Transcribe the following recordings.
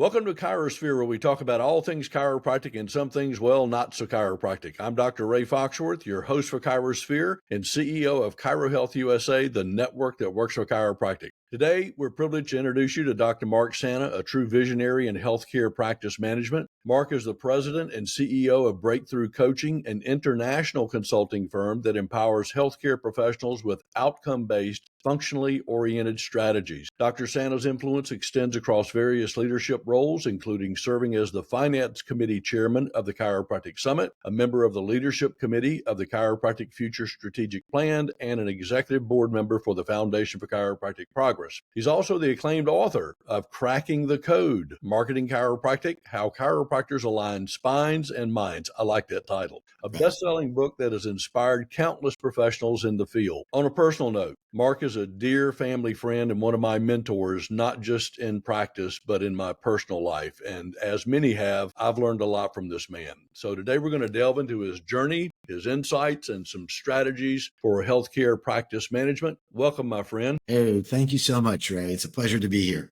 Welcome to ChiroSphere, where we talk about all things chiropractic and some things, well, not so chiropractic. I'm Dr. Ray Foxworth, your host for ChiroSphere and CEO of Chiro Health USA, the network that works for chiropractic. Today, we're privileged to introduce you to Dr. Mark Sanna, a true visionary in healthcare practice management. Mark is the president and CEO of Breakthrough Coaching, an international consulting firm that empowers healthcare professionals with outcome-based, functionally oriented strategies. Dr. Sanna's influence extends across various leadership roles, including serving as the Finance Committee Chairman of the Chiropractic Summit, a member of the Leadership Committee of the Chiropractic Future Strategic Plan, and an executive board member for the Foundation for Chiropractic Progress. He's also the acclaimed author of Cracking the Code, Marketing Chiropractic, How Chiropractors Align Spines and Minds. I like that title. A best-selling book that has inspired countless professionals in the field. On a personal note, Mark is a dear family friend and one of my mentors, not just in practice, but in my personal life. And as many have, I've learned a lot from this man. So today we're going to delve into his journey, his insights, and some strategies for healthcare practice management. Welcome, my friend. Hey, thank you so much, Ray. It's a pleasure to be here.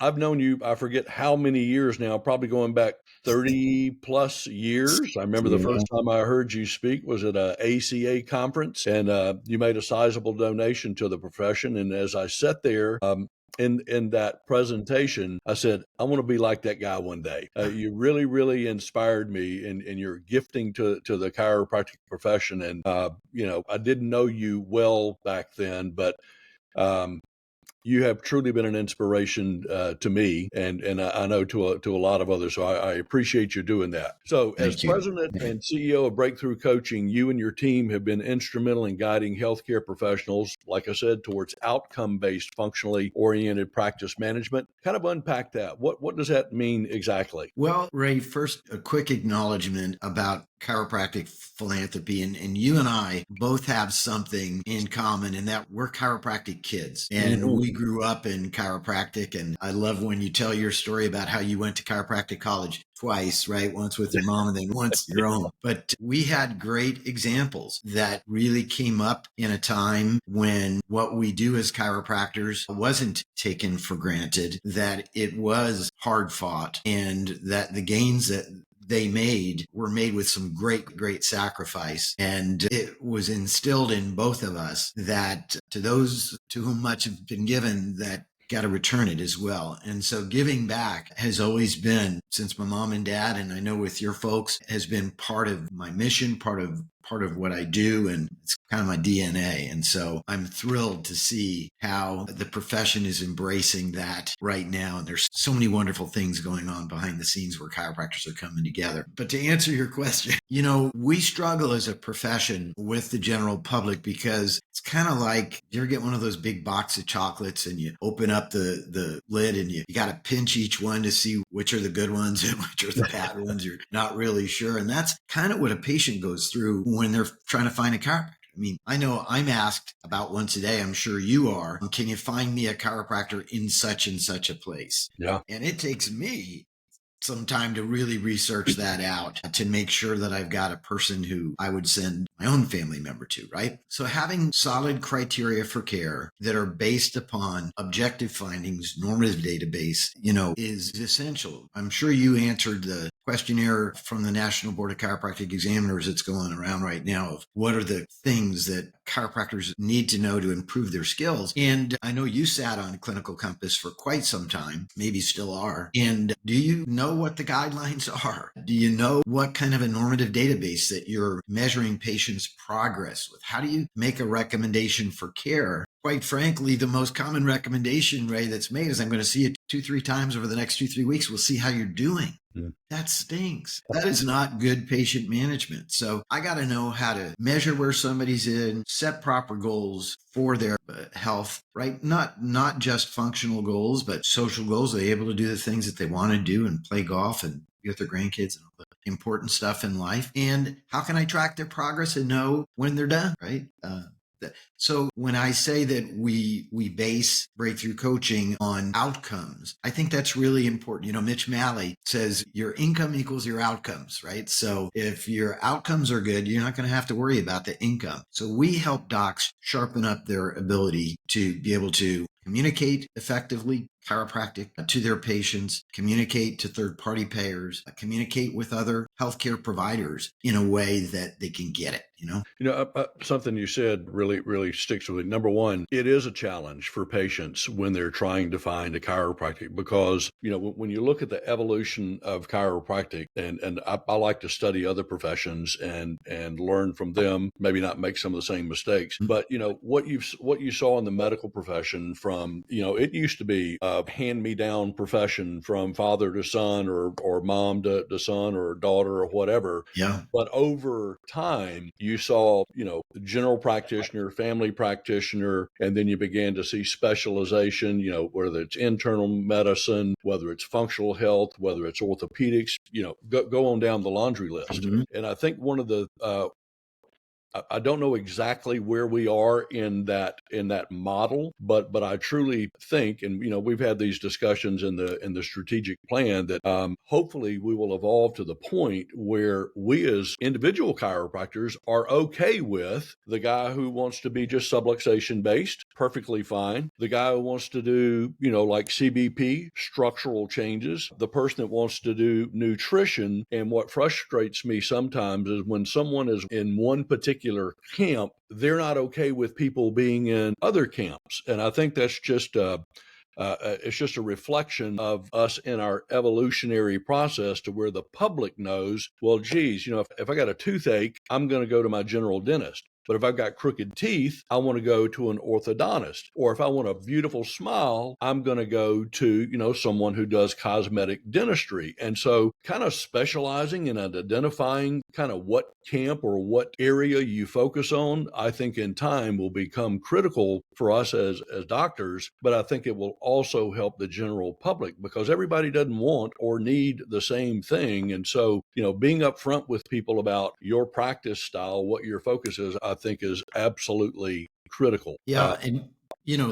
I've known you, I forget how many years now, probably going back 30 plus years. I remember the first time I heard you speak was at a ACA conference, and you made a sizable donation to the profession. And as I sat there, in that presentation, I said, I want to be like that guy one day. You really, really inspired me in your gifting to the chiropractic profession. And, I didn't know you well back then, but you have truly been an inspiration to me, and I know to a lot of others. So I appreciate you doing that. So as president and CEO of Breakthrough Coaching, you and your team have been instrumental in guiding healthcare professionals, like I said, towards outcome-based, functionally oriented practice management. Kind of unpack that. What does that mean exactly? Well, Ray, first, a quick acknowledgement about chiropractic philanthropy. And you and I both have something in common in that we're chiropractic kids. And we grew up in chiropractic. And I love when you tell your story about how you went to chiropractic college twice, right? Once with your mom and then once your own. But we had great examples that really came up in a time when what we do as chiropractors wasn't taken for granted, that it was hard fought, and that the gains that they were made with some great sacrifice. And it was instilled in both of us that to those to whom much has been given, that got to return it as well. And so giving back has always been, since my mom and dad, and I know with your folks, has been part of my mission, part of what I do, and it's kind of my DNA. And so I'm thrilled to see how the profession is embracing that right now. And there's so many wonderful things going on behind the scenes where chiropractors are coming together. But to answer your question, we struggle as a profession with the general public because it's kind of like, you ever get one of those big box of chocolates and you open up the lid and you got to pinch each one to see which are the good ones and which are the bad ones. You're not really sure. And that's kind of what a patient goes through when they're trying to find a chiropractor. I mean, I know I'm asked about once a day, I'm sure you are, can you find me a chiropractor in such and such a place? Yeah. And it takes me some time to really research that out to make sure that I've got a person who I would send my own family member to, right? So having solid criteria for care that are based upon objective findings, normative database, is essential. I'm sure you answered the questionnaire from the National Board of Chiropractic Examiners that's going around right now of what are the things that chiropractors need to know to improve their skills. And I know you sat on Clinical Compass for quite some time, maybe still are. And do you know what the guidelines are? Do you know what kind of a normative database that you're measuring patients' progress with? How do you make a recommendation for care? Quite frankly, the most common recommendation, Ray, that's made is I'm going to see you 2-3 times over the next 2-3 weeks. We'll see how you're doing. That stinks. That is not good patient management. So I got to know how to measure where somebody's in, set proper goals for their health, right? Not just functional goals, but social goals. They're able to do the things that they want to do and play golf and be with their grandkids and all the important stuff in life. And how can I track their progress and know when they're done, right? So when I say that we base breakthrough coaching on outcomes, I think that's really important. Mitch Malley says your income equals your outcomes, right? So if your outcomes are good, you're not going to have to worry about the income. So we help docs sharpen up their ability to be able to communicate effectively, chiropractic to their patients, communicate to third-party payers, communicate with other healthcare providers in a way that they can get it, you know? Something you said really sticks with me. Number one, it is a challenge for patients when they're trying to find a chiropractic because, when you look at the evolution of chiropractic, and I like to study other professions and learn from them, maybe not make some of the same mistakes. But, what you saw in the medical profession from, it used to be a hand-me-down profession from father to son or mom to son or daughter or whatever. Yeah. But over time, you saw, general practitioner, family practitioner, and then you began to see specialization, whether it's internal medicine, whether it's functional health, whether it's orthopedics, go on down the laundry list. Mhm. And I think one of the I don't know exactly where we are in that model, but I truly think, and we've had these discussions in the strategic plan that hopefully we will evolve to the point where we as individual chiropractors are okay with the guy who wants to be just subluxation based, perfectly fine. The guy who wants to do like CBP, structural changes. The person that wants to do nutrition. And what frustrates me sometimes is when someone is in one particular camp, they're not okay with people being in other camps. And I think that's just it's just a reflection of us in our evolutionary process to where the public knows, well, geez, if I got a toothache, I'm going to go to my general dentist. But if I've got crooked teeth, I want to go to an orthodontist. Or if I want a beautiful smile, I'm going to go to, someone who does cosmetic dentistry. And so kind of specializing and identifying kind of what camp or what area you focus on, I think in time will become critical for us as doctors. But I think it will also help the general public because everybody doesn't want or need the same thing. And so, being upfront with people about your practice style, what your focus is, I think is absolutely critical. Yeah. And,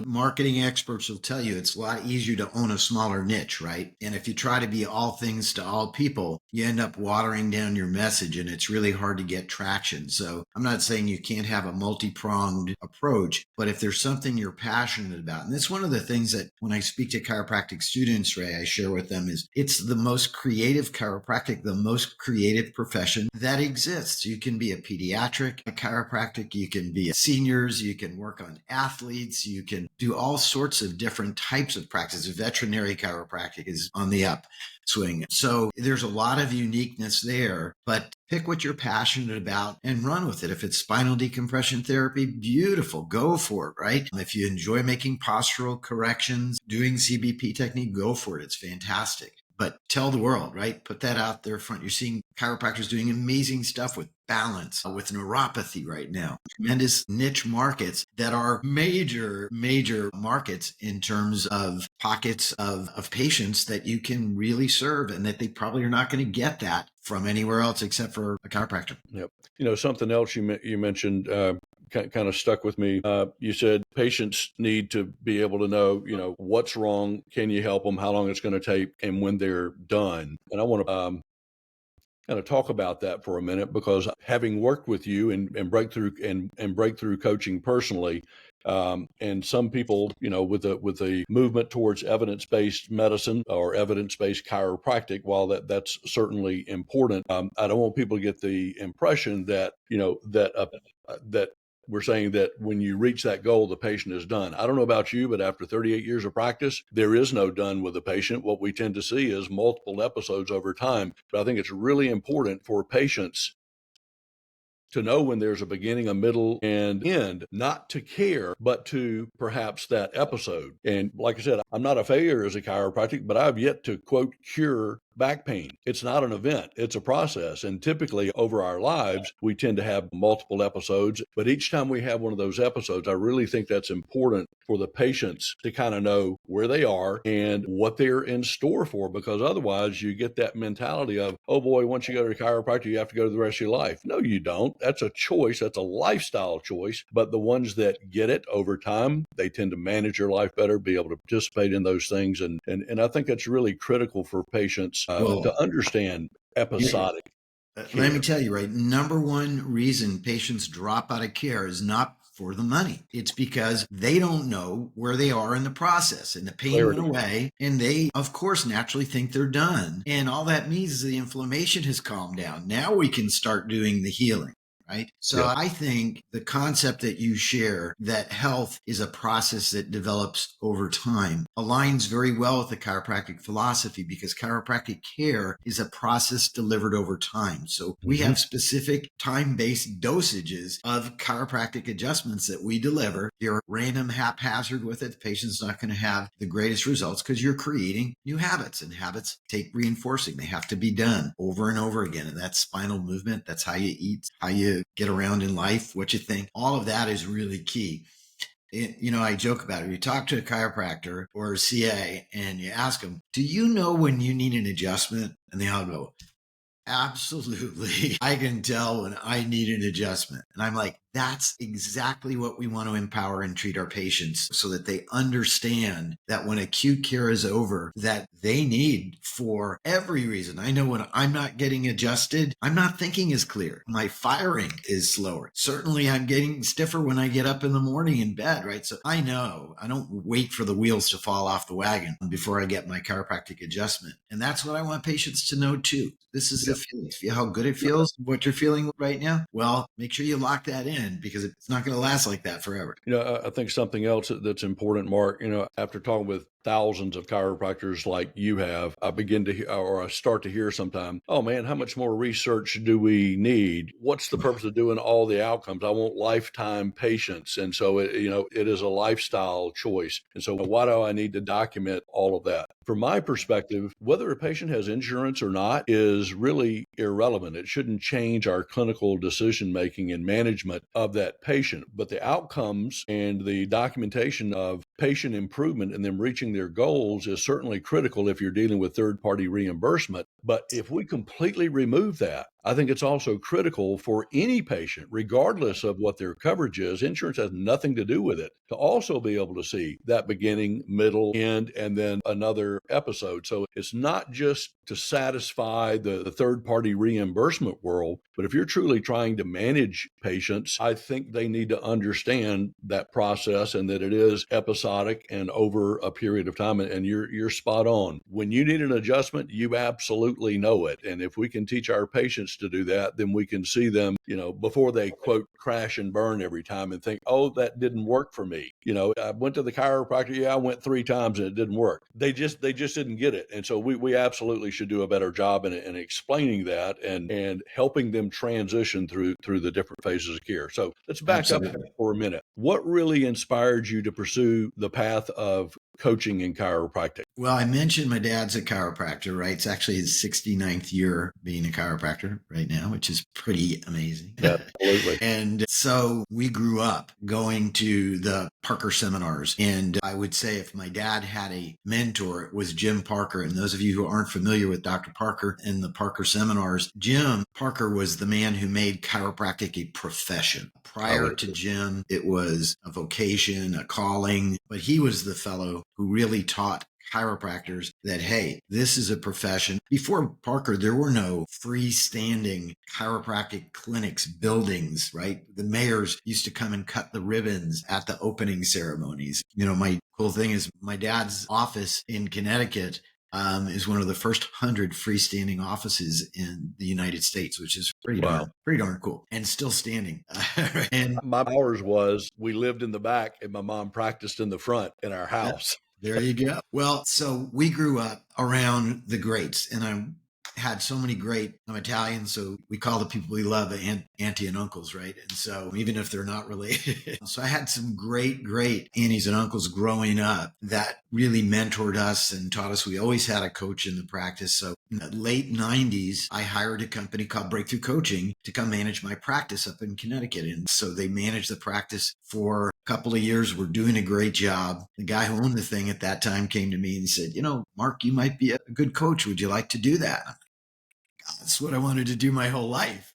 marketing experts will tell you it's a lot easier to own a smaller niche, right? And if you try to be all things to all people, you end up watering down your message and it's really hard to get traction. So I'm not saying you can't have a multi-pronged approach, but if there's something you're passionate about, and that's one of the things that when I speak to chiropractic students, Ray, I share with them is it's the most creative chiropractic, the most creative profession that exists. You can be a pediatric chiropractic, you can be a seniors, you can work on athletes, you can do all sorts of different types of practice. Veterinary chiropractic is on the upswing. So there's a lot of uniqueness there, but pick what you're passionate about and run with it. If it's spinal decompression therapy, beautiful, go for it, right? If you enjoy making postural corrections, doing CBP technique, go for it. It's fantastic. But tell the world, right? Put that out there front. You're seeing chiropractors doing amazing stuff with balance, with neuropathy right now. Tremendous niche markets that are major markets in terms of pockets of patients that you can really serve and that they probably are not going to get that from anywhere else except for a chiropractor. Yep. Something else you mentioned kind of stuck with me. You said patients need to be able to know, what's wrong, can you help them, how long it's going to take, and when they're done. And I want to kind of talk about that for a minute because having worked with you and breakthrough and breakthrough coaching personally, and some people, with the movement towards evidence-based medicine or evidence-based chiropractic, while that's certainly important, I don't want people to get the impression that that we're saying that when you reach that goal, the patient is done. I don't know about you, but after 38 years of practice, there is no done with the patient. What we tend to see is multiple episodes over time. But I think it's really important for patients to know when there's a beginning, a middle, and end, not to care, but to perhaps that episode. And like I said, I'm not a failure as a chiropractic, but I've yet to, quote, cure back pain. It's not an event, it's a process. And typically over our lives, we tend to have multiple episodes. But each time we have one of those episodes, I really think that's important for the patients to kind of know where they are and what they're in store for, because otherwise you get that mentality of, oh boy, once you go to a chiropractor, you have to go to the rest of your life. No, you don't. That's a choice. That's a lifestyle choice. But the ones that get it over time, they tend to manage their life better, be able to participate in those things. And I think that's really critical for patients to understand episodic Let me care. tell you, right? Number one reason patients drop out of care is not for the money. It's because they don't know where they are in the process, and the pain went Clarity. away, and they, of course, naturally think they're done. And all that means is the inflammation has calmed down. Now we can start doing the healing. Right. So Yeah. I think the concept that you share, that health is a process that develops over time, aligns very well with the chiropractic philosophy, because chiropractic care is a process delivered over time. So we have specific time-based dosages of chiropractic adjustments that we deliver. If you're random haphazard with it, the patient's not going to have the greatest results, because you're creating new habits, and habits take reinforcing. They have to be done over and over again. And that's spinal movement. That's how you eat, how you get around in life, what you think. All of that is really key. I joke about it. You talk to a chiropractor or a CA and you ask them, do you know when you need an adjustment? And they all go, absolutely. I can tell when I need an adjustment. And I'm like, that's exactly what we want to empower and treat our patients, so that they understand that when acute care is over, that they need, for every reason. I know when I'm not getting adjusted, I'm not thinking as clear. My firing is slower. Certainly I'm getting stiffer when I get up in the morning in bed, right? So I know I don't wait for the wheels to fall off the wagon before I get my chiropractic adjustment. And that's what I want patients to know too. This is the feeling. Feel how good it feels, what you're feeling right now. Well, make sure you lock that in, because it's not going to last like that forever. I think something else that's important, Mark, after talking with thousands of chiropractors like you have, I begin to hear, or I start to hear sometime, oh man, how much more research do we need? What's the purpose of doing all the outcomes? I want lifetime patients. And so, it is a lifestyle choice. And so why do I need to document all of that? From my perspective, whether a patient has insurance or not is really irrelevant. It shouldn't change our clinical decision making and management of that patient. But the outcomes and the documentation of patient improvement and them reaching their goals is certainly critical if you're dealing with third-party reimbursement. But if we completely remove that, I think it's also critical for any patient, regardless of what their coverage is. Insurance has nothing to do with it, to also be able to see that beginning, middle, end, and then another episode. So it's not just to satisfy the third-party reimbursement world, but if you're truly trying to manage patients, I think they need to understand that process, and that it is episodic and over a period of time. And you're spot on. When you need an adjustment, you absolutely know it. And if we can teach our patients to do that, then we can see them, before they quote crash and burn every time and think, oh, that didn't work for me. I went to the chiropractor. Yeah, I went 3 times and it didn't work. They just didn't get it. And so we absolutely should do a better job in explaining that and helping them transition through the different phases of care. So let's back up for a minute. What really inspired you to pursue the path of coaching in chiropractic? Well, I mentioned my dad's a chiropractor, right? It's actually his 69th year being a chiropractor right now, which is pretty amazing. Absolutely. And so we grew up going to the Parker seminars. And I would say if my dad had a mentor, it was Jim Parker. And those of you who aren't familiar with Dr. Parker and the Parker seminars, Jim Parker was the man who made chiropractic a profession. Prior to Jim, it was a vocation, a calling, but he was the fellow who really taught chiropractors that, hey, this is a profession. Before Parker, there were no freestanding chiropractic clinics, buildings, right? The mayors used to come and cut the ribbons at the opening ceremonies. My cool thing is my dad's office in Connecticut is one of the first 100 freestanding offices in the United States, which is pretty darn cool, and still standing. And my ours was, we lived in the back and my mom practiced in the front in our house. There you go. Well, so we grew up around the greats, and I had so many I'm Italian, so we call the people we love auntie and uncles, right? And so even if they're not related. So I had some great aunties and uncles growing up that really mentored us and taught us. We always had a coach in the practice. So in the late 90s, I hired a company called Breakthrough Coaching to come manage my practice up in Connecticut. And so they managed the practice for a couple of years. We're doing a great job. The guy who owned the thing at that time came to me and said, Mark, you might be a good coach. Would you like to do that? That's what I wanted to do my whole life.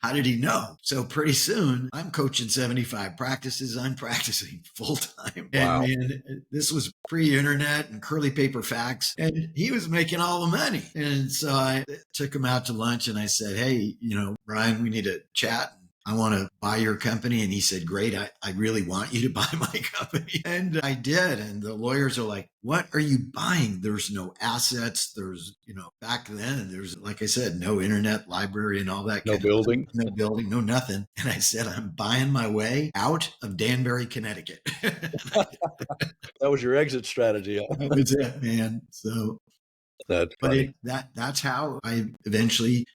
How did he know? So pretty soon I'm coaching 75 practices. I'm practicing full time. Wow. And this was pre-internet and curly paper fax, and he was making all the money. And so I took him out to lunch and I said, hey, Brian, we need to chat. I want to buy your company. And he said, great. I really want you to buy my company. And I did. And the lawyers are like, what are you buying? There's no assets. There's, back then, there's, like I said, no internet library and all that No kind of building. stuff. No building, no nothing. And I said, I'm buying my way out of Danbury, Connecticut. That was your exit strategy. That was it, man. So, That's but funny. that's how I eventually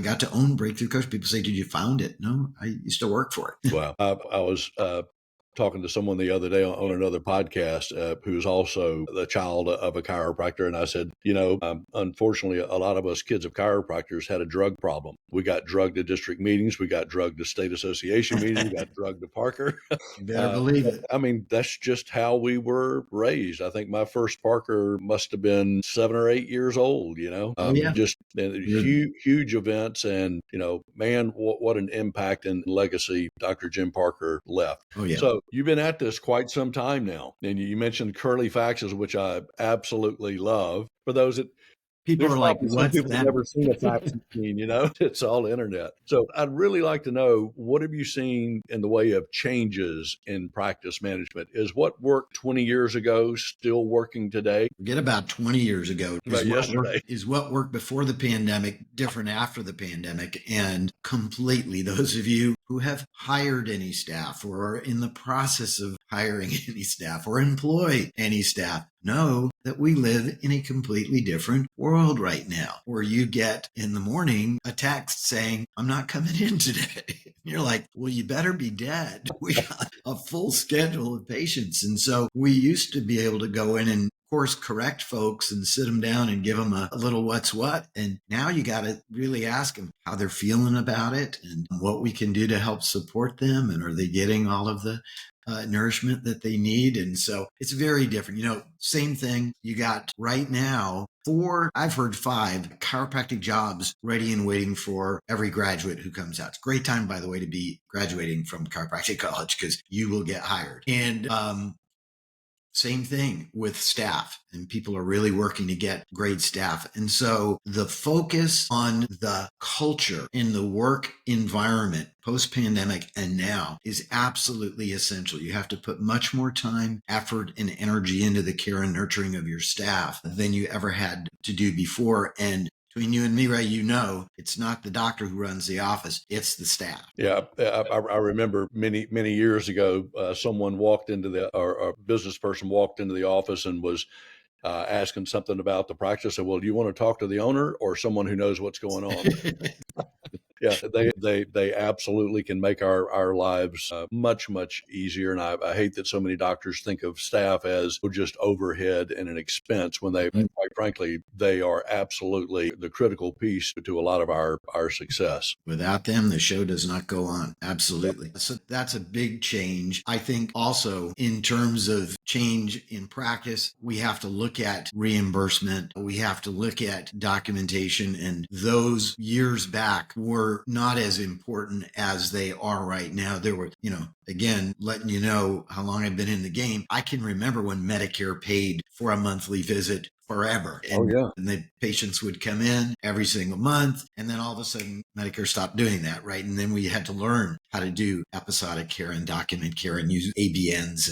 got to own Breakthrough Coach. People say, did you found it? No, I used to work for it. Wow. I was talking to someone the other day on another podcast who's also the child of a chiropractor. And I said, unfortunately, a lot of us kids of chiropractors had a drug problem. We got drugged to district meetings. We got drugged to state association meetings. We got drugged to Parker. You better believe it. I mean, that's just how we were raised. I think my first Parker must have been 7 or 8 years old, Oh, yeah. just huge events. And, man, what an impact and legacy Dr. Jim Parker left. Oh, yeah. So you've been at this quite some time now. And you mentioned curly faxes, which I absolutely love. For those that People there's are like, probably some what's people have that? never seen a fax machine, it's all internet. So I'd really like to know, what have you seen in the way of changes in practice management? Is what worked 20 years ago still working today? Forget about 20 years ago. About yesterday. Is what worked before the pandemic different after the pandemic? And completely, those of you who have hired any staff or are in the process of hiring any staff or employ any staff know that we live in a completely different world right now, where you get in the morning a text saying, I'm not coming in today. And you're like, well, you better be dead. We got a full schedule of patients. And so we used to be able to go in and course correct folks and sit them down and give them a little what's what. And now you got to really ask them how they're feeling about it and what we can do to help support them. And are they getting all of the nourishment that they need? And so it's very different. Same thing you got right now. 4, I've heard 5 chiropractic jobs ready and waiting for every graduate who comes out. It's a great time, by the way, to be graduating from chiropractic college because you will get hired. And same thing with staff, and people are really working to get great staff. And so the focus on the culture in the work environment post-pandemic and now is absolutely essential. You have to put much more time, effort, and energy into the care and nurturing of your staff than you ever had to do before. And between you and me, Ray, it's not the doctor who runs the office, it's the staff. Yeah, I remember many, many years ago, someone walked into or a business person walked into the office and was asking something about the practice. I said, well, do you want to talk to the owner or someone who knows what's going on? Yeah, they absolutely can make our lives much, much easier. And I hate that so many doctors think of staff as just overhead and an expense when quite frankly, they are absolutely the critical piece to a lot of our success. Without them, the show does not go on. Absolutely. So that's a big change. I think also in terms of change in practice, we have to look at reimbursement. We have to look at documentation, and those years back were not as important as they are right now. There were, again, letting you know how long I've been in the game. I can remember when Medicare paid for a monthly visit forever. And, and the patients would come in every single month. And then all of a sudden, Medicare stopped doing that, right? And then we had to learn how to do episodic care and document care and use ABNs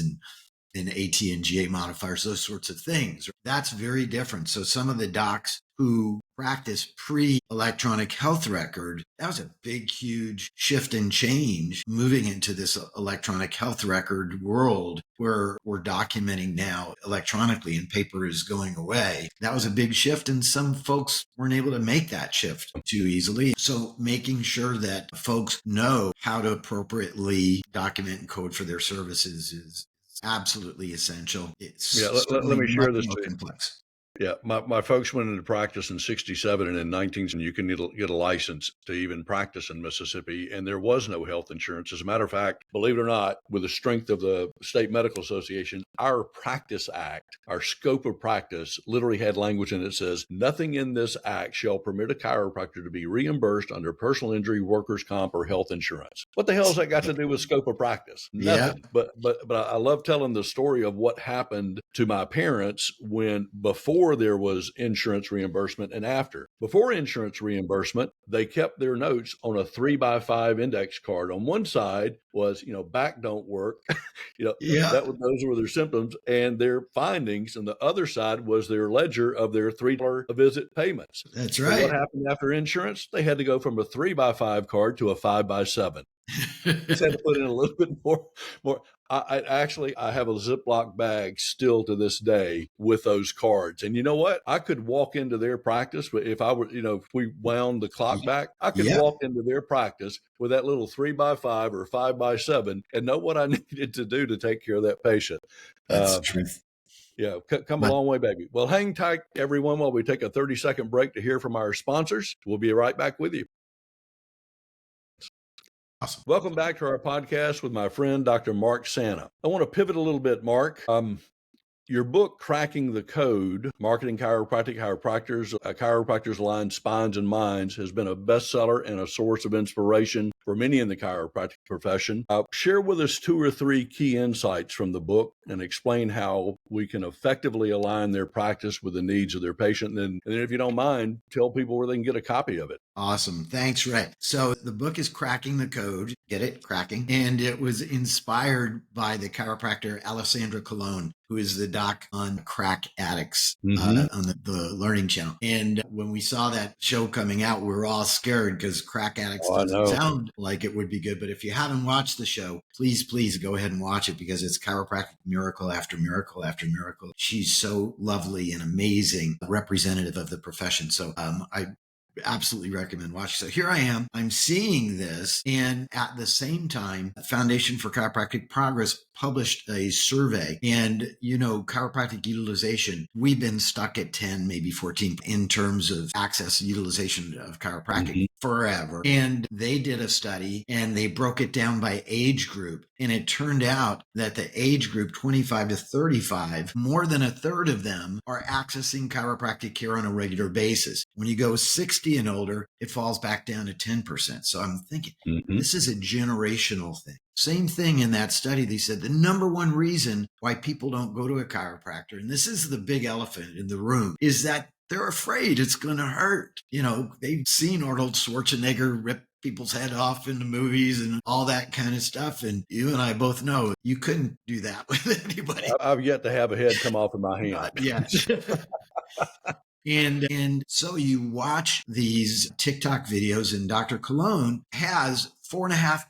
and AT and GA modifiers, those sorts of things. That's very different. So some of the docs who practice pre-electronic health record, that was a big, huge shift and change moving into this electronic health record world where we're documenting now electronically and paper is going away. That was a big shift, and some folks weren't able to make that shift too easily. So making sure that folks know how to appropriately document and code for their services is absolutely essential. It's let me share this more complex. Yeah, my folks went into practice in 67, and in 19, you can get a license to even practice in Mississippi, and there was no health insurance. As a matter of fact, believe it or not, with the strength of the State Medical Association, our Practice Act, our scope of practice, literally had language in it that says, nothing in this act shall permit a chiropractor to be reimbursed under personal injury, workers' comp, or health insurance. What the hell has that got to do with scope of practice? Nothing. Yeah. But I love telling the story of what happened to my parents before there was insurance reimbursement and after. Before insurance reimbursement, they kept their notes on a 3x5 index card. On one side was, back don't work, Yeah, those were their symptoms and their findings. And the other side was their ledger of their $3 a visit payments. that's Well, what right. happened after insurance? They had to go from a 3x5 card to a 5x7. Just had to put in a little bit more. I have a Ziploc bag still to this day with those cards. And you know what? I could walk into their practice, but if I were, if we wound the clock back, I could Yep, walk into their practice with that little 3x5 or 5x7 and know what I needed to do to take care of that patient. that's the Uh, truth. yeah, come a But long way, baby. Well, hang tight, everyone, while we take a 30-second break to hear from our sponsors. We'll be right back with you. awesome. Welcome back to our podcast with my friend, Dr. Mark Sanna. I want to pivot a little bit, Mark. Your book, Cracking the Code, Marketing Chiropractors Line Spines and Minds, has been a bestseller and a source of inspiration for many in the chiropractic profession. Share with us 2 or 3 key insights from the book and explain how we can effectively align their practice with the needs of their patient. And then if you don't mind, tell people where they can get a copy of it. Awesome. Thanks, Ray. So the book is Cracking the Code. Get it? Cracking. And it was inspired by the chiropractor Alessandra Colon, who is the doc on crack addicts on the Learning Channel. And when we saw that show coming out, we were all scared because crack addicts Oh, I doesn't know. sound like it would be good. But if you haven't watched the show, please go ahead and watch it because it's chiropractic miracle after miracle after miracle. She's so lovely and amazing representative of the profession. So I absolutely recommend watching. So here I am, I'm seeing this. And at the same time, Foundation for Chiropractic Progress published a survey. And, chiropractic utilization, we've been stuck at 10, maybe 14 in terms of access and utilization of chiropractic forever. And they did a study and they broke it down by age group. And it turned out that the age group 25 to 35, more than a third of them are accessing chiropractic care on a regular basis. When you go 60 and older, it falls back down to 10%. So I'm thinking this is a generational thing. Same thing in that study. They said the number one reason why people don't go to a chiropractor, and this is the big elephant in the room, is that they're afraid it's going to hurt. They've seen Arnold Schwarzenegger rip people's head off in the movies and all that kind of stuff. And you and I both know you couldn't do that with anybody. I've yet to have a head come off of my hand. Not yet. And so you watch these TikTok videos, and Dr. Cologne has 4.5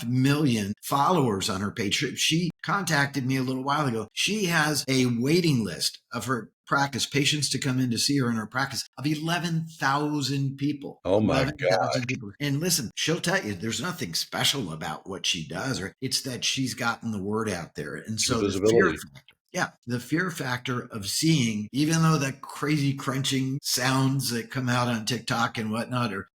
million followers on her page. She contacted me a little while ago. She has a waiting list of her practice, patients to come in to see her in her practice, of 11,000 people. Oh my 11,000 people. And listen, she'll tell you there's nothing special about what she does, or it's that she's gotten the word out there. And so the fear factor. Yeah, the fear factor of seeing, even though the crazy crunching sounds that come out on TikTok and whatnot, or,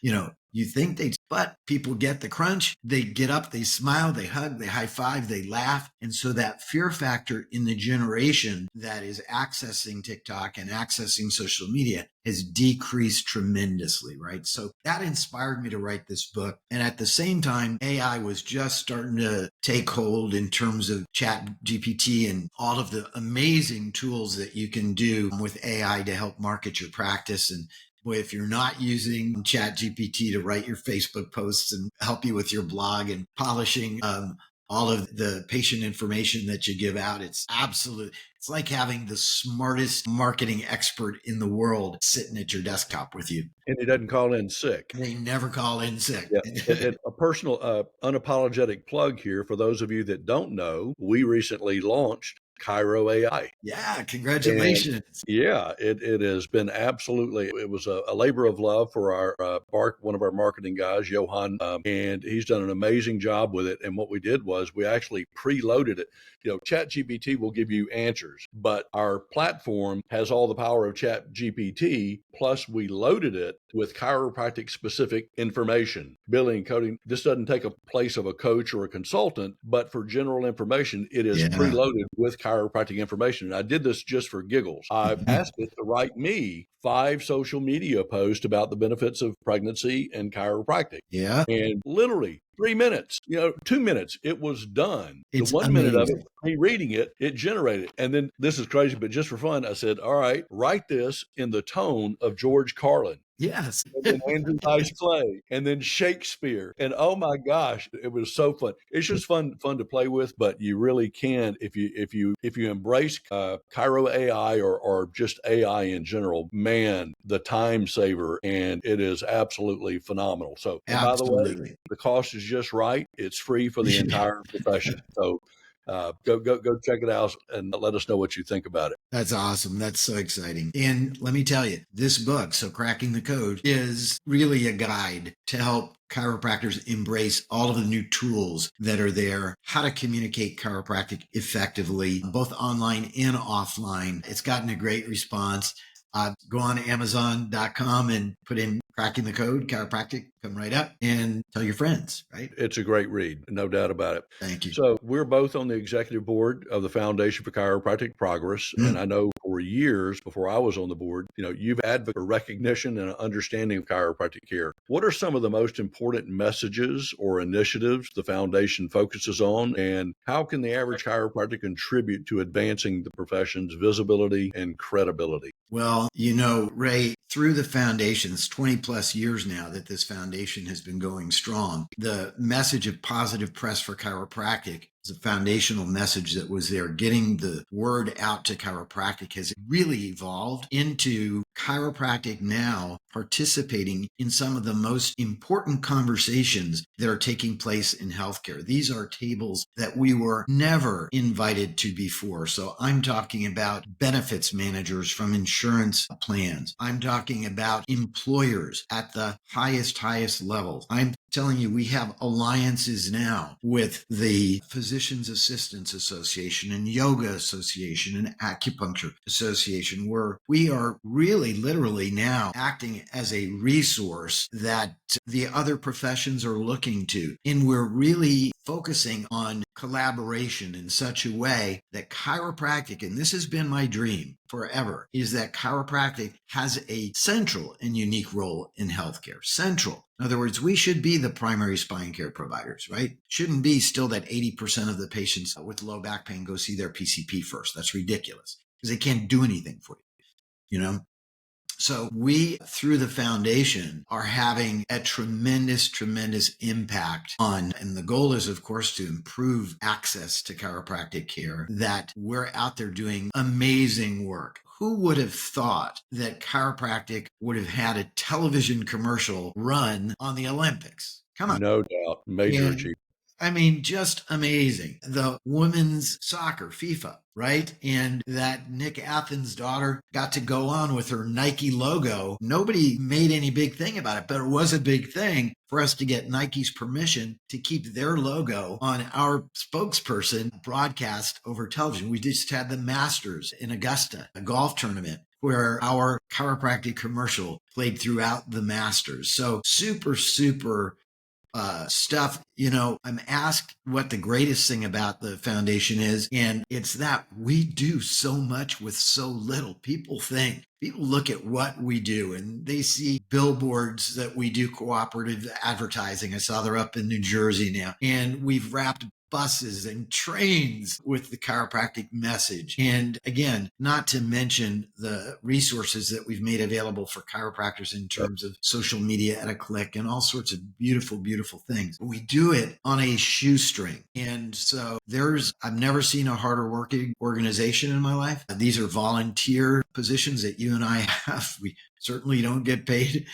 you think but people get the crunch, they get up, they smile, they hug, they high five, they laugh. And so that fear factor in the generation that is accessing TikTok and accessing social media has decreased tremendously, right? So that inspired me to write this book. And at the same time, AI was just starting to take hold in terms of Chat GPT and all of the amazing tools that you can do with AI to help market your practice. And boy, if you're not using Chat GPT to write your Facebook posts and help you with your blog and polishing all of the patient information that you give out, it's like having the smartest marketing expert in the world sitting at your desktop with you. And he doesn't call in sick. They never call in sick. Yeah. And a personal, unapologetic plug here for those of you that don't know, we recently launched Chiro AI. Yeah, congratulations. And yeah, it has been it was a labor of love for our one of our marketing guys, Johan, and he's done an amazing job with it. And what we did was we actually preloaded it. ChatGPT will give you answers, but our platform has all the power of ChatGPT. Plus, we loaded it with chiropractic specific information, billing, coding. This doesn't take a place of a coach or a consultant, but for general information, it is preloaded with chiropractic information. And I did this just for giggles. I've asked it to write me 5 social media posts about the benefits of pregnancy and chiropractic. Yeah. And literally 3 minutes, 2 minutes. It was done. The It's 1 minute of it, amazing. me reading it, it generated. And then this is crazy, but just for fun, I said, all right, write this in the tone of George Carlin. Yes. And then Andrew Dice Clay, and then Shakespeare, and oh my gosh, it was so fun. It's just fun to play with, but you really can if you embrace Chiro AI or just AI in general. Man, the time saver, and it is absolutely phenomenal. So, and by the way, Absolutely. the cost is just right. It's free for the Yeah. entire profession. So. Go check it out and let us know what you think about it. That's awesome. That's so exciting. And let me tell you, this book, So Cracking the Code, is really a guide to help chiropractors embrace all of the new tools that are there, how to communicate chiropractic effectively, both online and offline. It's gotten a great response. Go on Amazon.com and put in Cracking the Code, chiropractic, come right up and tell your friends, right? It's a great read, no doubt about it. Thank you. So we're both on the executive board of the Foundation for Chiropractic Progress. And I know for years before I was on the board, you've advocated for recognition and understanding of chiropractic care. What are some of the most important messages or initiatives the foundation focuses on? And how can the average chiropractor contribute to advancing the profession's visibility and credibility? Well, Ray, through the foundation's 20 plus years now that this foundation has been going strong, the message of positive press for chiropractic is a foundational message that was there. Getting the word out to chiropractic has really evolved into chiropractic now participating in some of the most important conversations that are taking place in healthcare. These are tables that we were never invited to before. So I'm talking about benefits managers from insurance plans. I'm talking about employers at the highest levels. I'm telling you, we have alliances now with the Physicians Assistants Association and Yoga Association and Acupuncture Association, where we are really literally now acting as a resource that the other professions are looking to. And we're really focusing on collaboration in such a way that chiropractic, and this has been my dream forever, is that chiropractic has a central and unique role in healthcare. Central. In other words, we should be the primary spine care providers, right? Shouldn't be still that 80% of the patients with low back pain go see their PCP first. That's ridiculous because they can't do anything for you. So we, through the foundation, are having a tremendous impact on, and the goal is, of course, to improve access to chiropractic care, that we're out there doing amazing work. Who would have thought that chiropractic would have had a television commercial run on the Olympics? Come on. No doubt. Major achievement. I mean, just amazing. The women's soccer, FIFA, right? And that Nick Athens' daughter got to go on with her Nike logo. Nobody made any big thing about it, but it was a big thing for us to get Nike's permission to keep their logo on our spokesperson broadcast over television. We just had the Masters in Augusta, a golf tournament, where our chiropractic commercial played throughout the Masters. So super stuff. I'm asked what the greatest thing about the foundation is, and it's that we do so much with so little. People look at what we do and they see billboards that we do cooperative advertising. I saw they're up in New Jersey now, and we've wrapped buses and trains with the chiropractic message. And again, not to mention the resources that we've made available for chiropractors in terms of social media at a click and all sorts of beautiful things. We do it on a shoestring. And so I've never seen a harder working organization in my life. These are volunteer positions that you and I have. We certainly don't get paid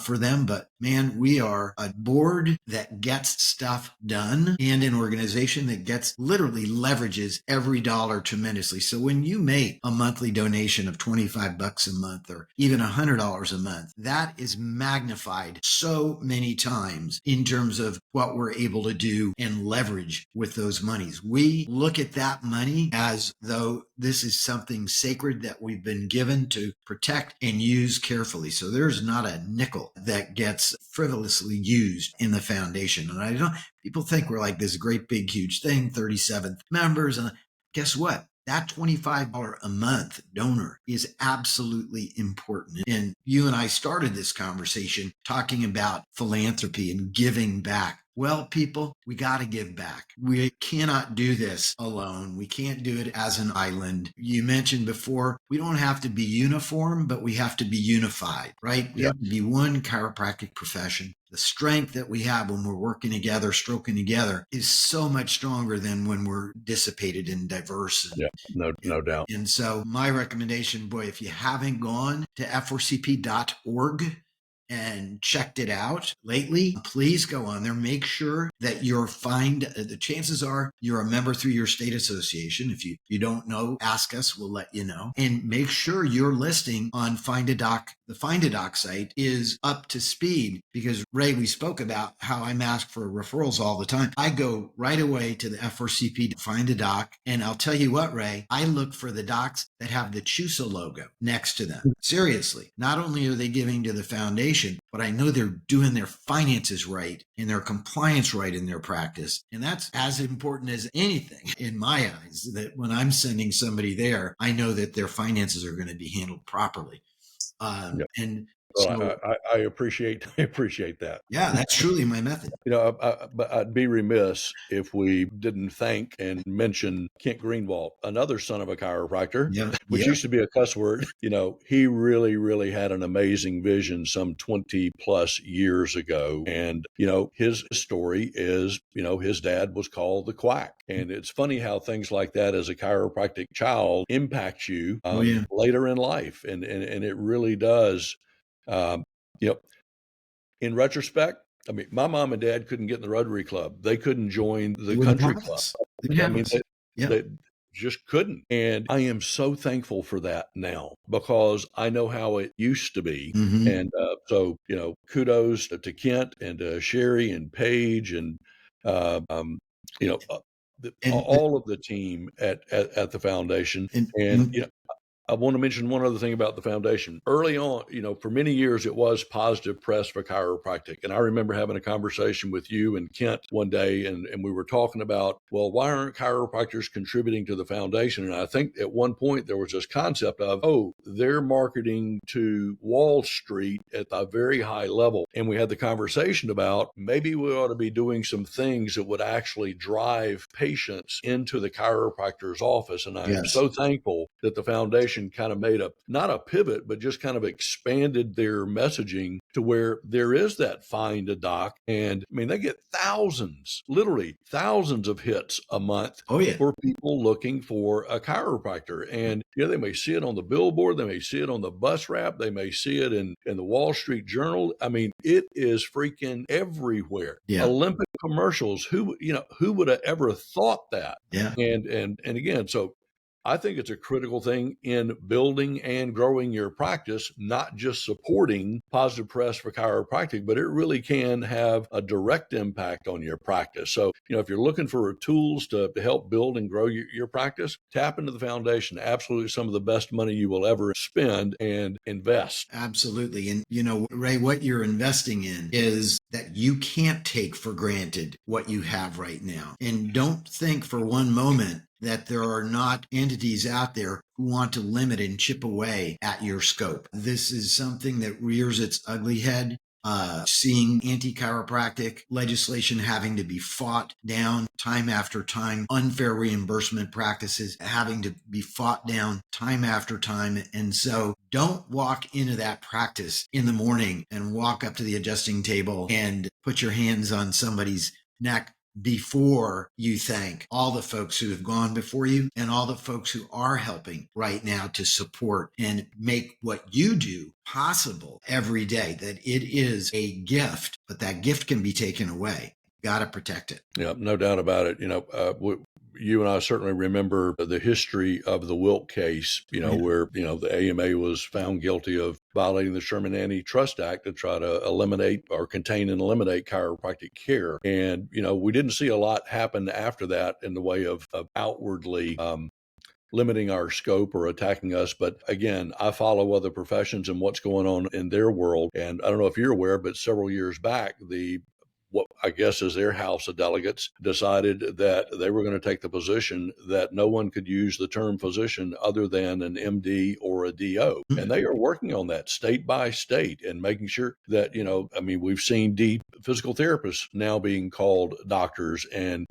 for them, but man, we are a board that gets stuff done and an organization that literally leverages every dollar tremendously. So when you make a monthly donation of $25 a month or even $100 a month, that is magnified so many times in terms of what we're able to do and leverage with those monies. We look at that money as though this is something sacred that we've been given to protect and use carefully. So there's not a nickel that gets frivolously used in the foundation. And people think we're like this great big huge thing, 37 members. And guess what? That $25 a month donor is absolutely important. And you and I started this conversation talking about philanthropy and giving back. Well, people, we got to give back. We cannot do this alone. We can't do it as an island. You mentioned before, we don't have to be uniform, but we have to be unified, right? We Yeah. have to be one chiropractic profession. The strength that we have when we're working together, stroking together, is so much stronger than when we're dissipated and diverse. Yeah. No doubt. And so my recommendation, boy, if you haven't gone to f4cp.org and checked it out lately, please go on there. Make sure that you're the chances are you're a member through your state association. If you don't know, ask us, we'll let you know. And make sure your listing on Find a Doc, the Find a Doc site, is up to speed, because Ray, we spoke about how I'm asked for referrals all the time. I go right away to the F4CP to Find a Doc. And I'll tell you what, Ray, I look for the docs that have the CHUSA logo next to them. Seriously, not only are they giving to the foundation, but I know they're doing their finances right and their compliance right in their practice. And that's as important as anything in my eyes, that when I'm sending somebody there, I know that their finances are going to be handled properly. Yeah. And Well, so, I appreciate that. yeah, that's truly my method. But I'd be remiss if we didn't thank and mention Kent Greenwald, another son of a chiropractor, Yeah. which Yeah. used to be a cuss word. He really, really had an amazing vision some 20 plus years ago. And, his story is, his dad was called the quack. And it's funny how things like that as a chiropractic child impact you Oh, yeah. later in life. And it really does. Um, you know, in retrospect, I mean, my mom and dad couldn't get in the Rotary Club. They couldn't join They the wouldn't country have club. us. They would I have mean, us. Yeah. they just couldn't. And I am so thankful for that now, because I know how it used to be. Mm-hmm. And so, kudos to Kent and Sherry and Paige and, uh, um, you know, uh, And, all of the team at the foundation. And, and I want to mention one other thing about the foundation. Early on, for many years, it was positive press for chiropractic. And I remember having a conversation with you and Kent one day, and we were talking about, well, why aren't chiropractors contributing to the foundation? And I think at one point there was this concept of, oh, they're marketing to Wall Street at a very high level. And we had the conversation about maybe we ought to be doing some things that would actually drive patients into the chiropractor's office. And I am yes. so thankful that the foundation kind of made not a pivot, but just kind of expanded their messaging to where there is that Find a Doc. And I mean, they get literally thousands of hits a month. Oh, yeah. For people looking for a chiropractor. And they may see it on the billboard, they may see it on the bus wrap, they may see it in the Wall Street Journal. I mean, it is freaking everywhere. Yeah. Olympic commercials, who would have ever thought that? Yeah. And again, so I think it's a critical thing in building and growing your practice, not just supporting positive press for chiropractic, but it really can have a direct impact on your practice. So, if you're looking for tools to help build and grow your practice, tap into the foundation. Absolutely some of the best money you will ever spend and invest. Absolutely. And, Ray, what you're investing in is that you can't take for granted what you have right now. And don't think for one moment that there are not entities out there who want to limit and chip away at your scope. This is something that rears its ugly head. Seeing anti-chiropractic legislation having to be fought down time after time, unfair reimbursement practices having to be fought down time after time. And so don't walk into that practice in the morning and walk up to the adjusting table and put your hands on somebody's neck before you thank all the folks who have gone before you and all the folks who are helping right now to support and make what you do possible every day. That it is a gift, but that gift can be taken away. Got to protect it. Yeah, no doubt about it. You and I certainly remember the history of the Wilk case, where, the AMA was found guilty of violating the Sherman Antitrust Act to try to eliminate or contain and eliminate chiropractic care. And, we didn't see a lot happen after that in the way of outwardly limiting our scope or attacking us. But again, I follow other professions and what's going on in their world. And I don't know if you're aware, but several years back, the what I guess is their House of Delegates decided that they were going to take the position that no one could use the term physician other than an MD or a DO. And they are working on that state by state and making sure that, we've seen physical therapists now being called doctors, and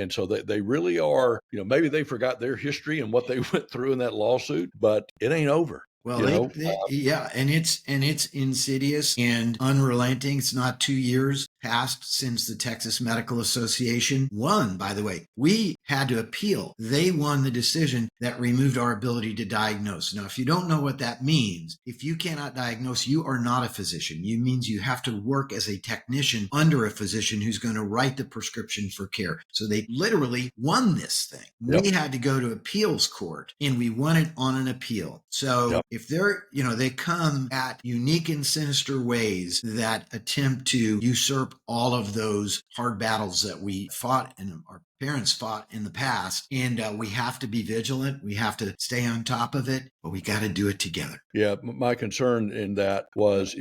so they really are, maybe they forgot their history and what they went through in that lawsuit, but it ain't over. Well, yeah, and it's insidious and unrelenting. It's not 2 years passed since the Texas Medical Association won. By the way, we had to appeal. They won the decision that removed our ability to diagnose. Now, if you don't know what that means, if you cannot diagnose, you are not a physician. It means you have to work as a technician under a physician who's going to write the prescription for care. So they literally won this thing. Yep. We had to go to appeals court, and we won it on an appeal. So if they're, they come at unique and sinister ways that attempt to usurp all of those hard battles that we fought and our parents fought in the past. And we have to be vigilant. We have to stay on top of it, but we got to do it together. Yeah. My concern in that was,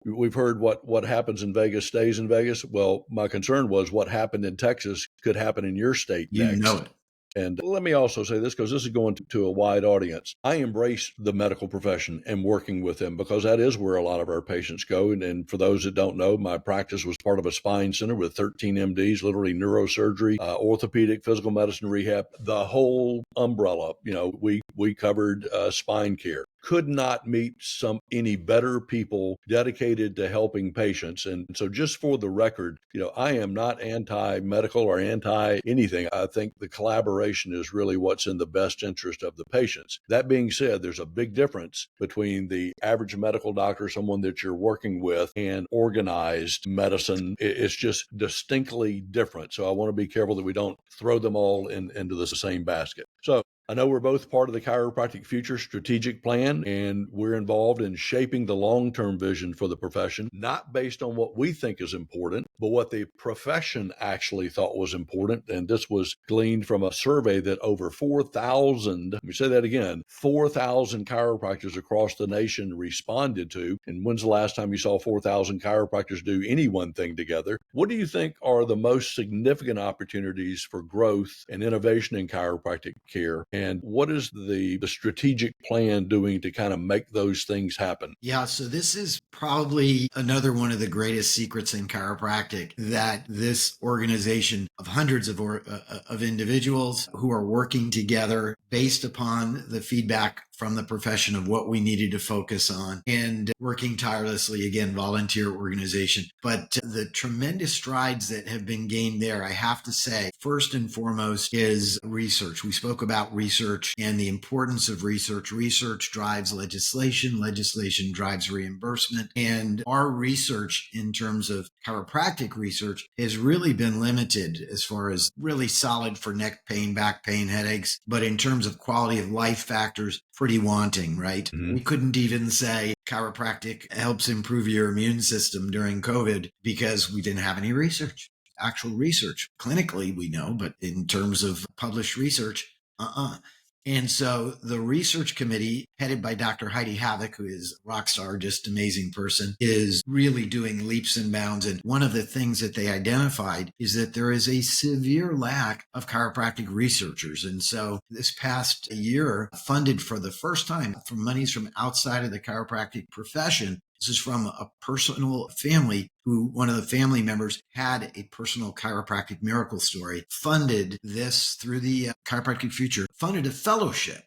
we've heard what happens in Vegas stays in Vegas. Well, my concern was what happened in Texas could happen in your state next. You know it. And let me also say this, because this is going to a wide audience. I embrace the medical profession and working with them, because that is where a lot of our patients go. And for those that don't know, my practice was part of a spine center with 13 MDs, literally neurosurgery, orthopedic, physical medicine, rehab, the whole umbrella. We covered spine care. Could not meet any better people dedicated to helping patients. And so just for the record, I am not anti-medical or anti-anything. I think the collaboration is really what's in the best interest of the patients. That being said, there's a big difference between the average medical doctor, someone that you're working with, and organized medicine. It's just distinctly different. So I want to be careful that we don't throw them all into the same basket. So I know we're both part of the Chiropractic Future strategic plan, and we're involved in shaping the long-term vision for the profession, not based on what we think is important, but what the profession actually thought was important. And this was gleaned from a survey that over 4,000, let me say that again, 4,000 chiropractors across the nation responded to. And when's the last time you saw 4,000 chiropractors do any one thing together? What do you think are the most significant opportunities for growth and innovation in chiropractic care? And what is the strategic plan doing to kind of make those things happen? Yeah, so this is probably another one of the greatest secrets in chiropractic, that this organization of hundreds of individuals who are working together based upon the feedback from the profession of what we needed to focus on, and working tirelessly, again, volunteer organization. But the tremendous strides that have been gained there, I have to say, first and foremost is research. We spoke about research and the importance of research. Research drives legislation. Legislation drives reimbursement. And our research in terms of chiropractic research has really been limited as far as really solid for neck pain, back pain, headaches. But in terms of quality of life factors, pretty wanting, right? Mm-hmm. We couldn't even say chiropractic helps improve your immune system during COVID because we didn't have any research. Actual research. Clinically, we know, but in terms of published research, And so the research committee, headed by Dr. Heidi Havoc, who is a rock star, just amazing person, is really doing leaps and bounds. And one of the things that they identified is that there is a severe lack of chiropractic researchers. And so this past year, funded for the first time from monies from outside of the chiropractic profession. This is from a personal family who one of the family members had a personal chiropractic miracle story, funded this through the Chiropractic Future, funded a fellowship,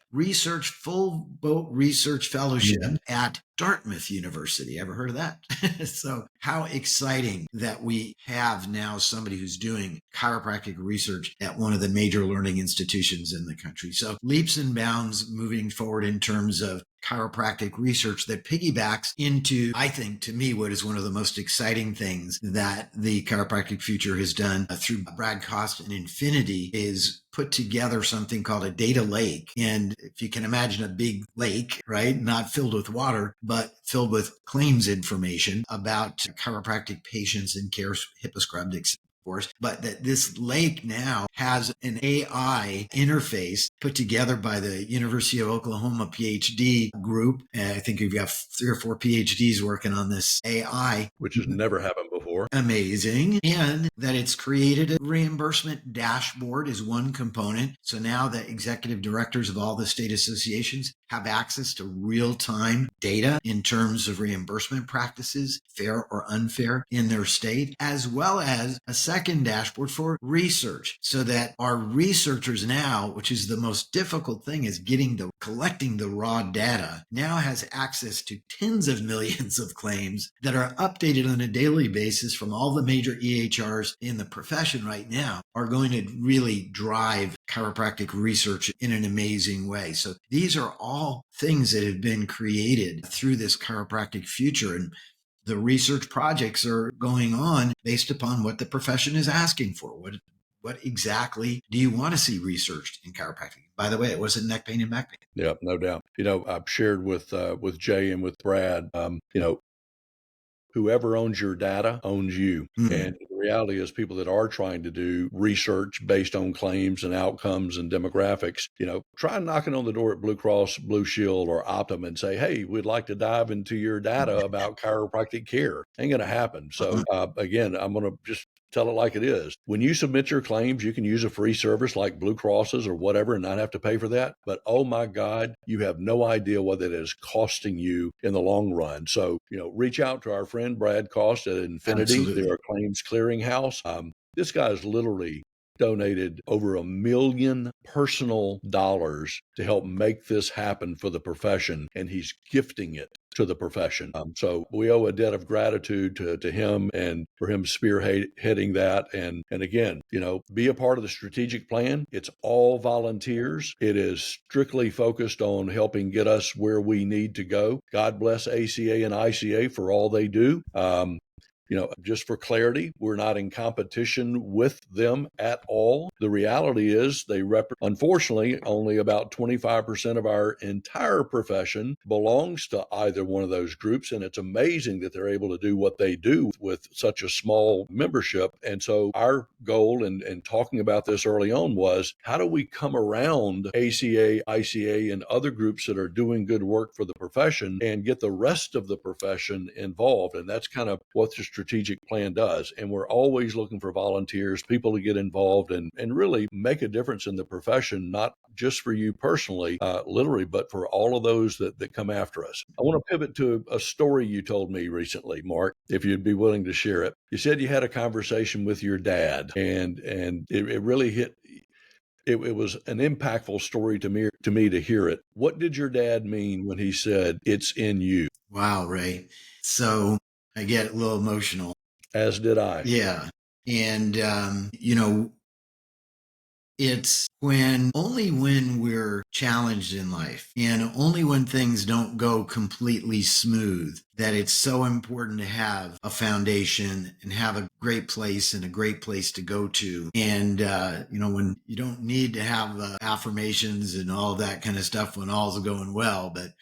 full boat research fellowship at Dartmouth University. Ever heard of that? So how exciting that we have now somebody who's doing chiropractic research at one of the major learning institutions in the country. So leaps and bounds moving forward in terms of chiropractic research that piggybacks into, I think, to me, what is one of the most exciting things that the Chiropractic Future has done through Brad Cost and Infinity is put together something called a data lake. And if you can imagine a big lake, right, not filled with water, but filled with claims information about chiropractic patients and care, HIPAA scrubbed, etc. But that this lake now has an AI interface put together by the University of Oklahoma PhD group. And I think we've got 3 or 4 PhDs working on this AI. Which has never happened before. before. Amazing. And that it's created a reimbursement dashboard is one component. So now the executive directors of all the state associations have access to real-time data in terms of reimbursement practices, fair or unfair, in their state, as well as a second dashboard for research, so that our researchers now, which is the most difficult thing, is collecting the raw data, now has access to tens of millions of claims that are updated on a daily basis from all the major EHRs in the profession right now, are going to really drive chiropractic research in an amazing way. So these are all things that have been created through this chiropractic future. And the research projects are going on based upon what the profession is asking for. What exactly do you want to see researched in chiropractic? By the way, it wasn't neck pain and back pain. Yeah, no doubt. I've shared with Jay and with Brad, whoever owns your data owns you. Mm-hmm. And the reality is people that are trying to do research based on claims and outcomes and demographics, try knocking on the door at Blue Cross Blue Shield or Optum and say, hey, we'd like to dive into your data about chiropractic care. Ain't going to happen. So again, I'm going to just tell it like it is. When you submit your claims, you can use a free service like Blue Cross's or whatever and not have to pay for that. But oh my God, you have no idea what it is costing you in the long run. So, reach out to our friend Brad Cost at Infinity. Absolutely. They're a claims clearinghouse. This guy's literally donated over $1 million personal dollars to help make this happen for the profession, and he's gifting it to the profession. So we owe a debt of gratitude to him and for him spearheading that. And again, be a part of the strategic plan. It's all volunteers. It is strictly focused on helping get us where we need to go. God bless ACA and ICA for all they do. Just for clarity, we're not in competition with them at all. The reality is unfortunately, only about 25% of our entire profession belongs to either one of those groups. And it's amazing that they're able to do what they do with such a small membership. And so our goal in talking about this early on was, how do we come around ACA, ICA, and other groups that are doing good work for the profession and get the rest of the profession involved? And that's kind of what the strategic plan does. And we're always looking for volunteers, people to get involved and really make a difference in the profession, not just for you personally, literally, but for all of those that come after us. I want to pivot to a story you told me recently, Mark, if you'd be willing to share it. You said you had a conversation with your dad, and it really hit. It was an impactful story to me to hear it. What did your dad mean when he said it's in you? Wow, Ray. So I get a little emotional. As did I. Yeah. And, it's only when we're challenged in life and only when things don't go completely smooth that it's so important to have a foundation and have a great place and a great place to go to. And, when you don't need to have affirmations and all that kind of stuff when all's going well, but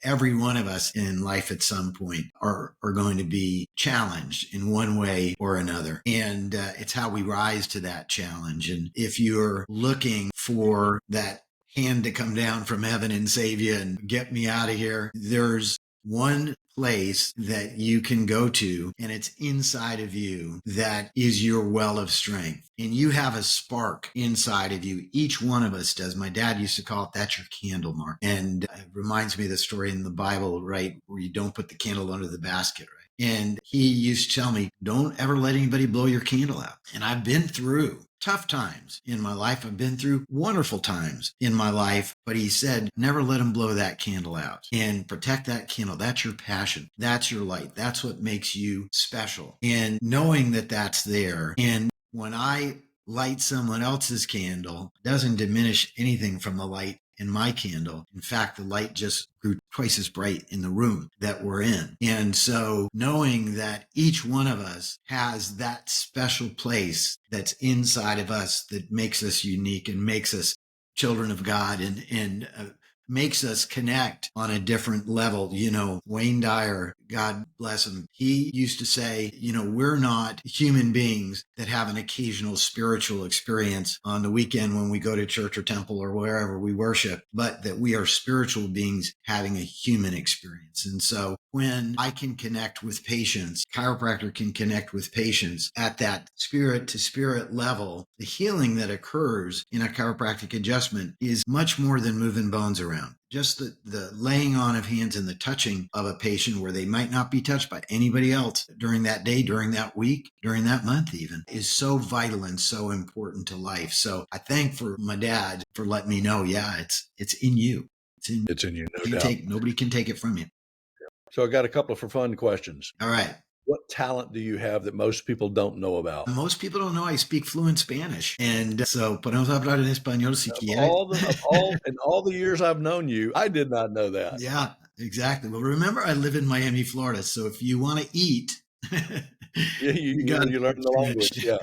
every one of us in life at some point are going to be challenged in one way or another. And it's how we rise to that challenge. And if you're looking for that hand to come down from heaven and save you and get me out of here, there's one place that you can go to, and it's inside of you, that is your well of strength. And you have a spark inside of you. Each one of us does. My dad used to call it, that's your candle, Mark. And it reminds me of the story in the Bible, right, where you don't put the candle under the basket, right? And he used to tell me, don't ever let anybody blow your candle out. And I've been through tough times in my life. I've been through wonderful times in my life, but he said, never let them blow that candle out, and protect that candle. That's your passion. That's your light. That's what makes you special. And knowing that that's there. And when I light someone else's candle, it doesn't diminish anything from the light in my candle. In fact, the light just grew twice as bright in the room that we're in. And so knowing that each one of us has that special place that's inside of us that makes us unique and makes us children of God and makes us connect on a different level. Wayne Dyer, God bless him, he used to say, we're not human beings that have an occasional spiritual experience on the weekend when we go to church or temple or wherever we worship, but that we are spiritual beings having a human experience. And so when I can connect with patients, chiropractor can connect with patients at that spirit to spirit level, the healing that occurs in a chiropractic adjustment is much more than moving bones around. Just the laying on of hands and the touching of a patient where they might not be touched by anybody else during that day, during that week, during that month even, is so vital and so important to life. So I thank for my dad for letting me know, it's in you. It's in you, no doubt. Nobody can take it from you. So I got a couple of fun questions. All right. What talent do you have that most people don't know about? Most people don't know I speak fluent Spanish. And so, podemos hablar en español si quieres. In all the years I've known you, I did not know that. Yeah, exactly. Well, remember, I live in Miami, Florida. So if you want to eat, you got learn the language. Yeah.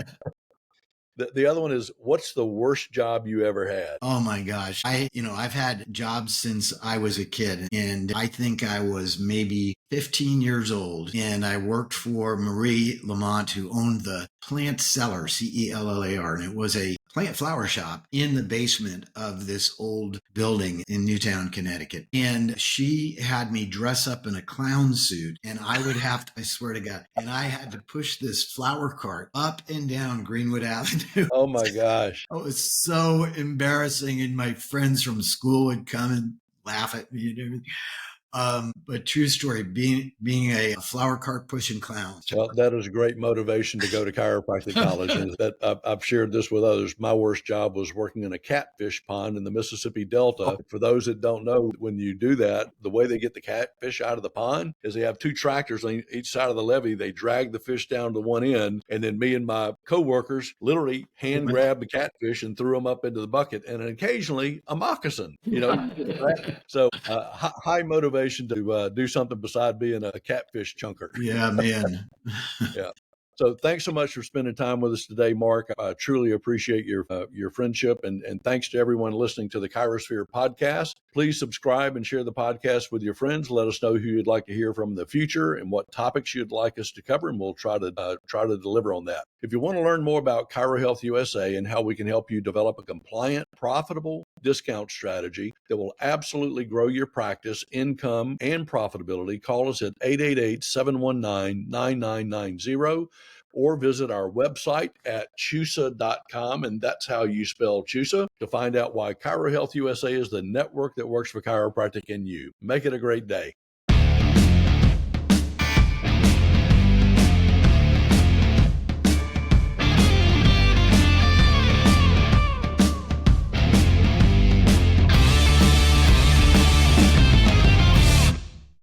The other one is, what's the worst job you ever had? Oh my gosh. I've had jobs since I was a kid, and I think I was maybe 15 years old, and I worked for Marie Lamont, who owned the Plant Cellar, Cellar, and it was a plant flower shop in the basement of this old building in Newtown, Connecticut. And she had me dress up in a clown suit, and I swear to God, and I had to push this flower cart up and down Greenwood Avenue. Oh my gosh. Oh, it was so embarrassing. And my friends from school would come and laugh at me and everything. But true story, being a flower cart pushing clown. Well, that is a great motivation to go to chiropractic college. And that I've shared this with others. My worst job was working in a catfish pond in the Mississippi Delta. For those that don't know, when you do that, the way they get the catfish out of the pond is they have two tractors on each side of the levee. They drag the fish down to one end, and then me and my coworkers literally hand grabbed the catfish and threw them up into the bucket, and occasionally a moccasin. So high motivation to do something beside being a catfish chunker. Yeah, man. Yeah. So thanks so much for spending time with us today, Mark. I truly appreciate your friendship, and thanks to everyone listening to the ChiroSphere podcast. Please subscribe and share the podcast with your friends. Let us know who you'd like to hear from in the future and what topics you'd like us to cover, and we'll try to deliver on that. If you want to learn more about ChiroHealth USA and how we can help you develop a compliant, profitable discount strategy that will absolutely grow your practice, income, and profitability, call us at 888-719-9990 or visit our website at chusa.com, and that's how you spell Chusa, to find out why ChiroHealth USA is the network that works for chiropractic in you. Make it a great day.